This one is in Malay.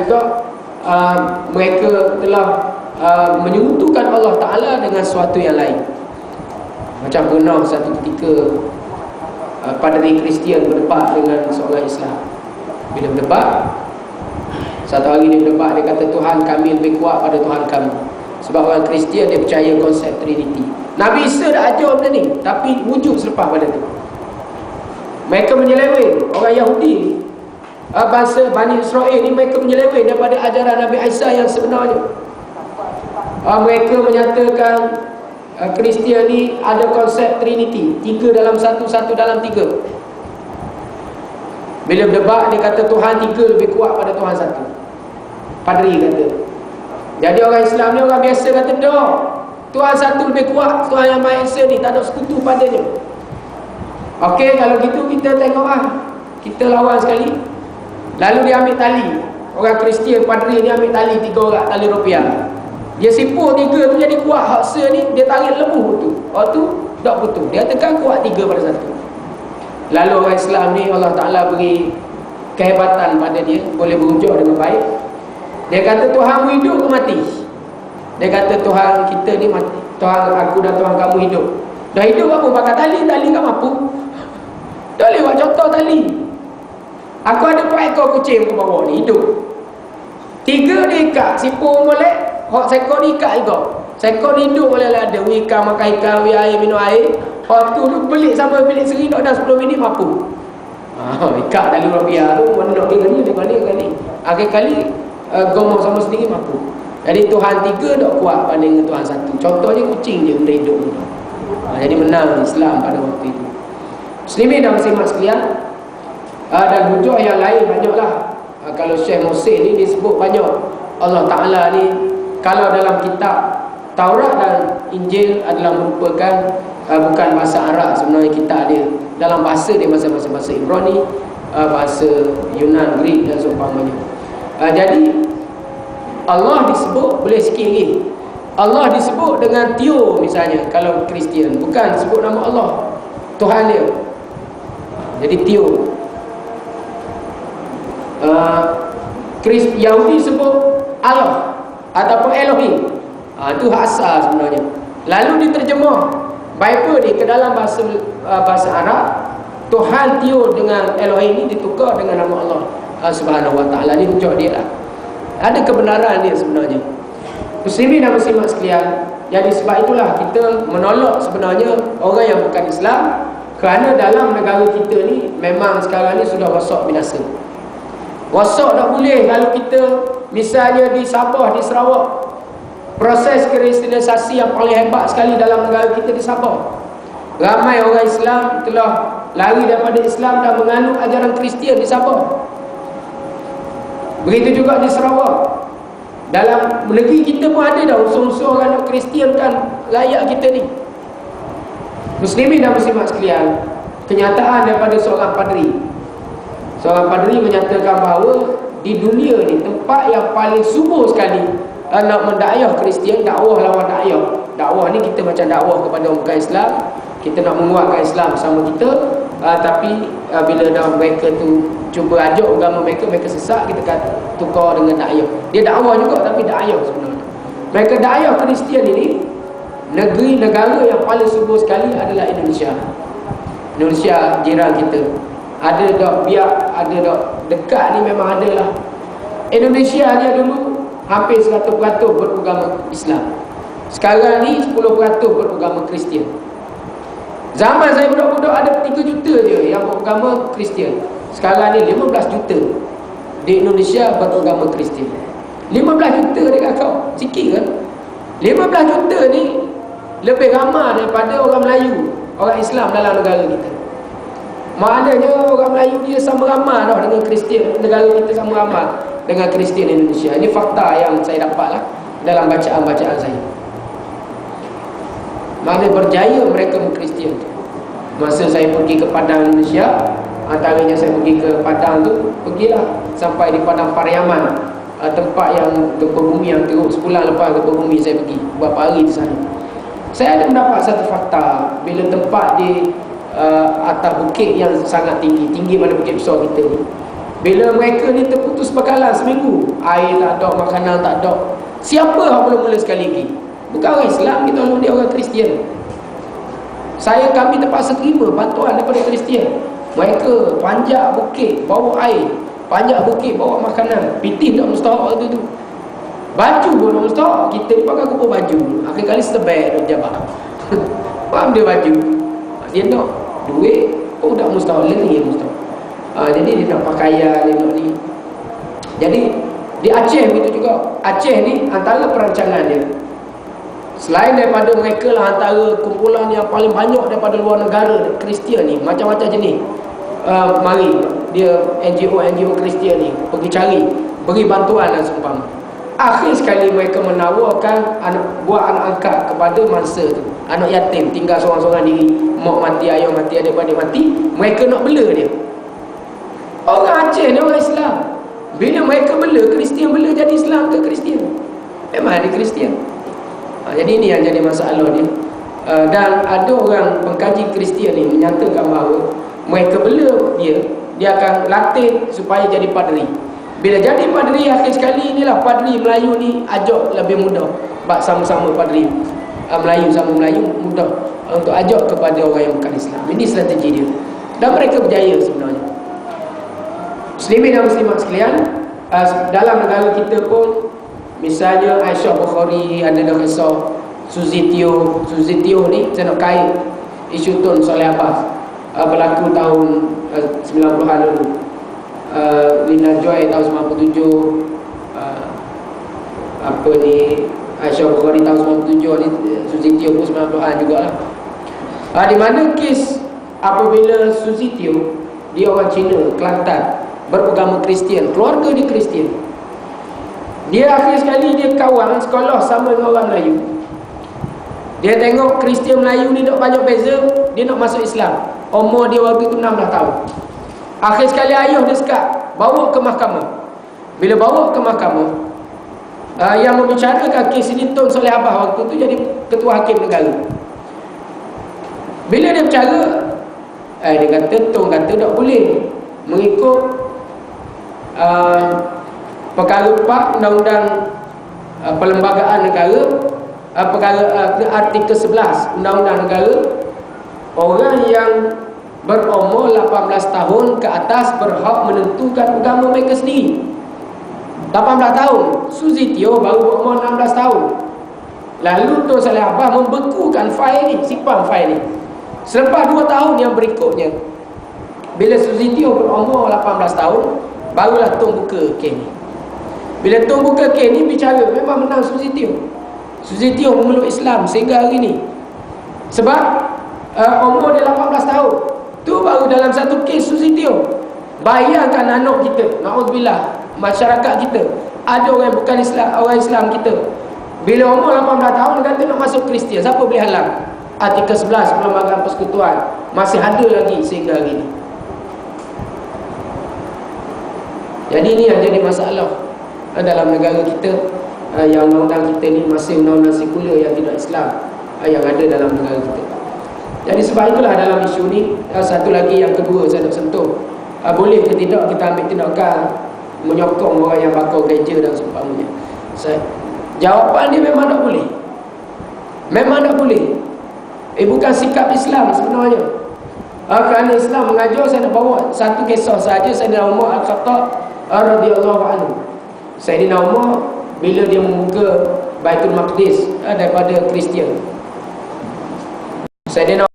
juga mereka telah menyekutukan Allah Ta'ala dengan sesuatu yang lain. Macam pernah satu ketika padri Kristian berdebat dengan seorang Islam. Bila berdebat, satu hari dia berdebat, dia kata Tuhan kami lebih kuat pada Tuhan kamu. Sebab orang Kristian dia percaya konsep Trinity. Nabi Isa dah ajar benda ni, tapi wujud selepas pada tu. Mereka menyeleweng. Orang Yahudi, bangsa Bani Israel ni, mereka menyeleweng daripada ajaran Nabi Isa yang sebenarnya. Mereka menyatakan Kristian ni ada konsep Trinity, 3 dalam 1, 1 dalam 3. Bila berdebat, dia kata Tuhan 3 lebih kuat pada Tuhan 1. Padri kata. Jadi orang Islam ni, orang biasa kata dah, Tuhan 1 lebih kuat, Tuhan yang Maha Esa ni tak ada sekutu padanya. Okey, kalau gitu kita tengok kita lawan sekali. Lalu dia ambil tali. Orang Kristian padri ni ambil tali 3 orang, tali rupiah. Dia sipur 3 tu jadi kuat. Hak se ni dia tarik lembu tu. Hak tu tak putus. Dia tekan kuat 3 pada 1. Lalu orang Islam ni Allah Ta'ala beri kehebatan pada dia, boleh berujuk dengan baik. Dia kata Tuhan hidup ke mati? Dia kata Tuhan kita ni mati. Tuhan aku dan Tuhan kamu hidup. Dah hidup apa? Pakai tali kan mampu. Dah boleh buat contoh tali. Aku ada 4 ekor kucing ke bawah ni hidup. 3 dia ikat, sipur molek. Hak seekor ni ikat juga. Seekor ni hidup boleh ada. Ikan makan ikan, air minum air. Hak tu belik sampai bilik seri dah 10 minit mampu. Ikat tali rupiah tu mana nak dengan ni. Akhir kali gomong sama sendiri mampu. Jadi Tuhan 3 tak kuat banding dengan Tuhan 1. Contohnya kucing je benda hidup tu. Jadi menang Islam pada waktu itu. Muslimin dan muslimat sekalian, dan hujah yang lain banyaklah. Kalau Syekh Muhsin ni disebut banyak. Allah Ta'ala ni kalau dalam kitab Taurat dan Injil adalah merupakan bukan bahasa Arab sebenarnya kitab dia. Dalam bahasa dia bahasa Ibrani, bahasa Yunan, Greek dan seumpamanya. Jadi Allah disebut boleh sikit lagi. Allah disebut dengan Tio misalnya kalau Kristian, bukan sebut nama Allah, Tuhan dia. Jadi Tio. Yahudi sebut Allah ataupun Elohim. Itu hak asal sebenarnya. Lalu diterjemah Bible ni ke dalam bahasa Arab. Tuhan Tio dengan Elohim ni ditukar dengan nama Allah Subhanahu Wa Taala. Ni hujah dia lah. Ada kebenaran dia sebenarnya. Muslimin dan muslimat sekalian, jadi sebab itulah kita menolak sebenarnya orang yang bukan Islam, kerana dalam negara kita ni memang sekarang ni sudah rosak binasa. Rosak tak boleh kalau kita misalnya di Sabah, di Sarawak, proses kristianisasi yang paling hebat sekali dalam negara kita di Sabah. Ramai orang Islam telah lari daripada Islam dan menganut ajaran Kristian di Sabah. Begitu juga di Sarawak. Dalam negeri kita pun ada dah unsur-unsur orang Kristian kan rakyat kita ni. Muslimin dan muslimat sekalian, kenyataan daripada seorang padri. Seorang padri menyatakan bahawa di dunia ni tempat yang paling subur sekali nak mendakwah Kristian, dakwah lawan dakwah. Dakwah ni kita macam dakwah kepada orang bukan Islam, kita nak menguatkan Islam bersama kita, tapi bila dah mereka tu cuba ajak agama mereka sesat, kita kata tukar dengan dakwah. Dia dakwah juga tapi dakwah sebenarnya. Mereka dakwah Kristian ini, negara yang paling subur sekali adalah Indonesia. Indonesia jiran kita. Ada dak biak, ada dak dekat ni memang ada lah. Indonesia dia dulu hampir 100% beragama Islam. Sekarang ni 10% beragama Kristian. Zaman saya budak-budak ada 3 juta je yang beragama Kristian. Sekarang ni 15 juta di Indonesia beragama Kristian. 15 juta dekat kau, sikit kan? 15 juta ni lebih ramai daripada orang Melayu, orang Islam dalam negara kita. Maknanya orang Melayu dia sama ramai dah dengan Kristian. Negara kita sama ramai dengan Kristian Indonesia. Ini fakta yang saya dapatlah dalam bacaan-bacaan saya. Mana berjaya mereka Kristian. Masa saya pergi ke Padang Indonesia, antaranya saya pergi ke Padang tu, pergilah sampai di Padang Pariaman, tempat yang gempa bumi yang teruk. Sebulan lepas gempa bumi saya pergi, beberapa hari di sana. Saya ada mendapat satu fakta, bila tempat di atas bukit yang sangat tinggi mana bukit besar kita ni, Bila mereka ni terputus bekalan seminggu, air tak ada, makanan tak ada, siapa yang mula-mula sekali lagi? Bukan orang Islam, kita tolong dia orang Kristian. Kami terpaksa terima bantuan daripada Kristian. Mereka panjat bukit bawa air, panjat bukit bawa makanan. Piti tak mustahak waktu tu. Baju pun tak mustahak. Kita ni pakai kumpul baju, akhir kali sebab duk jabat. Faham dia baju, dia nak duit, oh tak mustahak, lari mustahak. Jadi dia nak pakaian, dia nak ni. Jadi di Aceh begitu juga. Aceh ni antara perancangan dia, selain daripada mereka lah antara kumpulan yang paling banyak daripada luar negara Kristian ni, macam-macam jenis. Mari dia NGO Kristian ni pergi cari, beri bantuan dan seumpama. Akhir sekali mereka menawarkan buat anak angkat kepada mangsa tu, anak yatim tinggal seorang-seorang diri, mak mati, ayah mati, adik-adik mati. Mereka nak bela dia. Orang Aceh ni orang Islam. Bila mereka bela, Kristian bela jadi Islam ke Kristian? Memang ada Kristian. Jadi ini yang jadi masalah dia. Dan ada orang pengkaji Kristian ni menyatakan bahawa mereka bela dia akan latih supaya jadi padri. Bila jadi padri, akhir sekali inilah padri Melayu ni ajak lebih mudah. Sebab sama-sama padri Melayu sama Melayu, mudah untuk ajak kepada orang yang bukan Islam. Ini strategi dia, dan mereka berjaya sebenarnya. Muslimin dan muslimat sekalian, dalam negara kita pun, misalnya Aisyah Bukhari, ada kisah Suzy Teo ni, saya nak kait isu Tun Soleh Abbas, berlaku tahun 90-an dulu. Lina Joy tahun 97, Aisyah Bukhari tahun 97 ni, Suzy Teo pun 90-an jugalah. Di mana kes apabila Suzy Teo, dia orang Cina, Kelantan, beragama Kristian, keluarga dia Kristian. Dia akhir sekali dia kawan sekolah sama dengan orang Melayu. Dia tengok Kristian Melayu ni tak banyak beza, dia nak masuk Islam. Umur dia waktu tu 16 tahun. Akhir sekali ayah dia sekat, bawa ke mahkamah. Bila bawa ke mahkamah, yang membicarakan kes ini Tun Soleh Abbas waktu tu jadi ketua hakim negara. Bila dia bercara, dia kata Tun kata tak boleh mengikut perkara 4 Undang-Undang Perlembagaan Negara, perkara artikel 11 Undang-Undang Negara, orang yang berumur 18 tahun ke atas berhak menentukan agama mereka sendiri. 18 tahun, Suzy Teo baru berumur 16 tahun. Lalu Tun Soleh Abbas membekukan fail ni, simpan fail ni. Selepas 2 tahun yang berikutnya, bila Suzy Teo berumur 18 tahun, barulah Tun buka kes ni. Bila Tun buka kes ni, bicara memang menang Suzy Teo. Suzy Teo memeluk Islam sehingga hari ni. Sebab umur dia 18 tahun. Tu baru dalam satu kes Suzy Teo. Bayangkan anak kita, na'udzubillah, masyarakat kita, ada orang bukan Islam, orang Islam kita, bila umur 18 tahun kata nak masuk Kristian, siapa boleh halang? Artikel 11 Perlembagaan Persekutuan masih ada lagi sehingga hari ini. Jadi ini yang jadi masalah dalam negara kita, yang undang-undang kita ni masih undang-undang sekular yang tidak Islam yang ada dalam negara kita. Jadi sebab itulah dalam isu ni, satu lagi yang kedua saya nak sentuh, boleh ke tidak kita ambil tindakan menyokong orang yang bakar gereja dan seumpamanya. Jawapan dia memang tak boleh. Memang tak boleh. Bukan sikap Islam sebenarnya. Kerana Islam mengajar, saya nak bawa satu kisah saja. Sayyidina Umar Al-Khattab radhiyallahu anhu. Sayyidina Umar bila dia membuka Baitul Maqdis daripada Kristian, Sayyidina